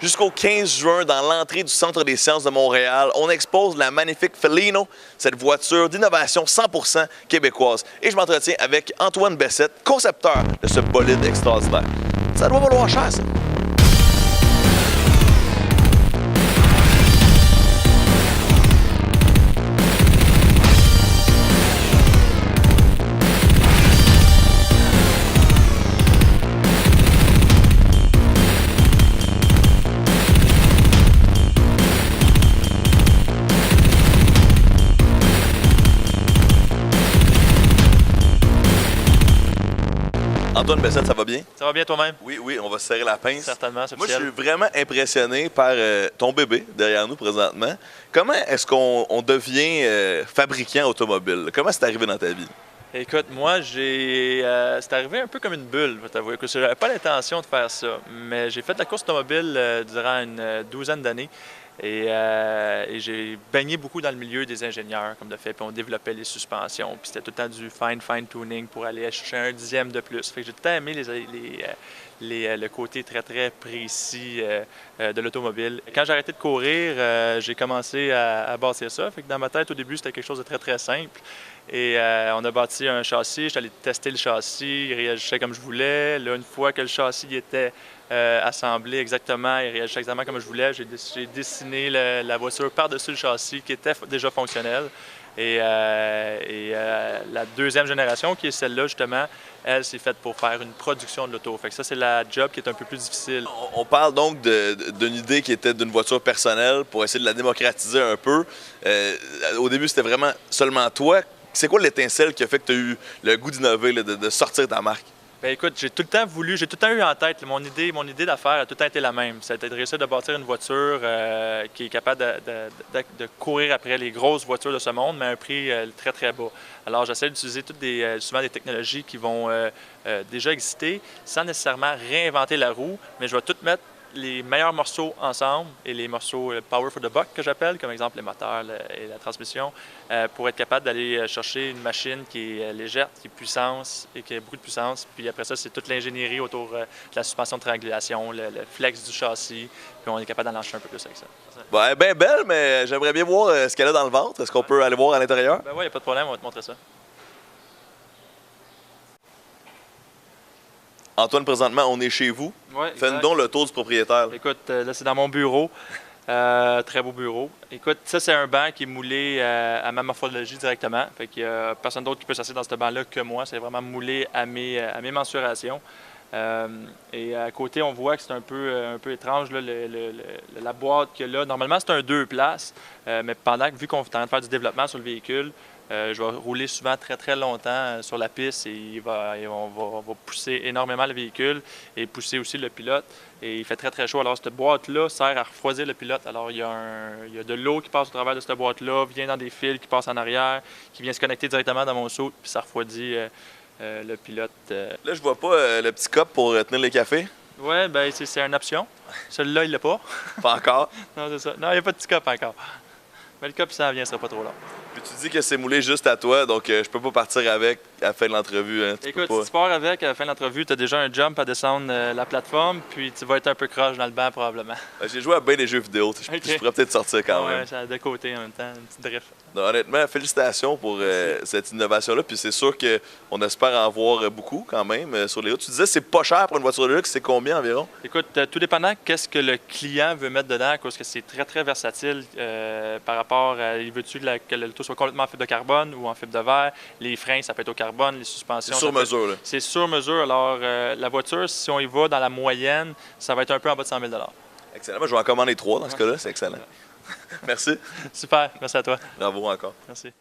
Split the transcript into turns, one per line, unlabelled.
Jusqu'au 15 juin, dans l'entrée du Centre des sciences de Montréal, on expose la magnifique Felino, cette voiture d'innovation 100% québécoise. Et je m'entretiens avec Antoine Bessette, concepteur de ce bolide extraordinaire. Ça doit valoir cher, ça. Antoine Bessette, ça va bien?
Ça va bien toi-même?
Oui, on va se serrer la pince.
Certainement, c'est
Moi, je
officiel.
suis vraiment impressionné par ton bébé derrière nous présentement. Comment est-ce qu'on devient fabricant automobile? Comment c'est arrivé dans ta vie?
Écoute, moi, c'est arrivé un peu comme une bulle, je vais t'avouer. Je n'avais pas l'intention de faire ça, mais j'ai fait de la course automobile durant une douzaine d'années. Et j'ai baigné beaucoup dans le milieu des ingénieurs, comme de fait, puis on développait les suspensions. Puis c'était tout le temps du fine tuning pour aller chercher un dixième de plus. Fait que j'ai tout le temps aimé le côté très, très précis de l'automobile. Quand j'ai arrêté de courir, j'ai commencé à bâtir ça. Fait que dans ma tête, au début, c'était quelque chose de très, très simple. Et on a bâti un châssis, je suis allé tester le châssis, il réagissait comme je voulais. Là, une fois que le châssis était assemblé exactement, il réagissait exactement comme je voulais, j'ai dessiné la voiture par-dessus le châssis qui était déjà fonctionnel. Et la deuxième génération, qui est celle-là, justement, elle, c'est faite pour faire une production de l'auto. Fait que ça, c'est la job qui est un peu plus difficile.
On parle donc d'une idée qui était d'une voiture personnelle pour essayer de la démocratiser un peu. Au début, c'était vraiment seulement toi. C'est quoi l'étincelle qui a fait que tu as eu le goût d'innover, de sortir ta marque?
Bien, écoute, j'ai tout le temps eu en tête, mon idée d'affaires a tout le temps été la même. C'était de réussir de bâtir une voiture qui est capable de courir après les grosses voitures de ce monde, mais à un prix très, très bas. Alors, j'essaie d'utiliser souvent des technologies qui vont déjà exister sans nécessairement réinventer la roue, mais je vais tout mettre les meilleurs morceaux ensemble et les morceaux power for the buck que j'appelle, comme exemple les moteurs et la transmission, pour être capable d'aller chercher une machine qui est légère, qui est puissance et qui a beaucoup de puissance. Puis après ça, c'est toute l'ingénierie autour de la suspension de triangulation, le flex du châssis, puis on est capable d'en lâcher un peu plus avec ça.
Ouais, bien belle, mais j'aimerais bien voir ce qu'elle a dans le ventre. Est-ce qu'on peut aller voir à l'intérieur?
Ben oui, il n'y a pas de problème, on va te montrer ça.
Antoine, présentement, on est chez vous.
Ouais,
fais-nous donc le tour du propriétaire.
Écoute, là, c'est dans mon bureau. Très beau bureau. Écoute, ça, c'est un banc qui est moulé à ma morphologie directement. Fait qu'il n'y a personne d'autre qui peut s'asseoir dans ce banc-là que moi. C'est vraiment moulé à mes mensurations. Et à côté, on voit que c'est un peu étrange, là, la boîte qu'il y a là. Normalement, c'est un 2 places, mais vu qu'on est en train de faire du développement sur le véhicule, je vais rouler souvent très, très longtemps sur la piste et on va pousser énormément le véhicule et pousser aussi le pilote. Et il fait très, très chaud. Alors, cette boîte-là sert à refroidir le pilote. Alors, il y a de l'eau qui passe au travers de cette boîte-là, vient dans des fils qui passent en arrière, qui vient se connecter directement dans mon saut, puis ça refroidit le pilote.
Là, je vois pas le petit cup pour tenir les cafés.
Oui, bien, c'est une option. Celui-là, il l'a pas.
Pas encore.
Non, c'est ça. Non, il n'y a pas de petit cup encore. Mais le cup, ça vient, ça sera pas trop long.
Puis tu dis que c'est moulé juste à toi, donc je peux pas partir avec à la fin de l'entrevue. Hein.
Écoute, si tu pars avec à la fin de l'entrevue, tu as déjà un jump à descendre la plateforme, puis tu vas être un peu croche dans le banc probablement.
J'ai joué à bien des jeux vidéo. Je pourrais peut-être sortir quand même.
Oui, c'est de côté en même temps, une petite drift.
Non, honnêtement, félicitations pour cette innovation-là. Puis c'est sûr qu'on espère en voir beaucoup quand même sur les routes. Tu disais que c'est pas cher pour une voiture de luxe, c'est combien environ?
Écoute, tout dépendant qu'est-ce que le client veut mettre dedans, parce que c'est très, très versatile par rapport à, il veut-tu que l'auto soit complètement en fibre de carbone ou en fibre de verre. Les freins, ça peut être au carbone, les suspensions.
C'est sur mesure, là.
C'est sur mesure. Alors, la voiture, si on y va dans la moyenne, ça va être un peu en bas de 100 000 $.
Excellent. Moi, je vais en commander 3 dans ce cas-là. C'est excellent. Merci.
Super. Merci à toi.
Bravo encore.
Merci.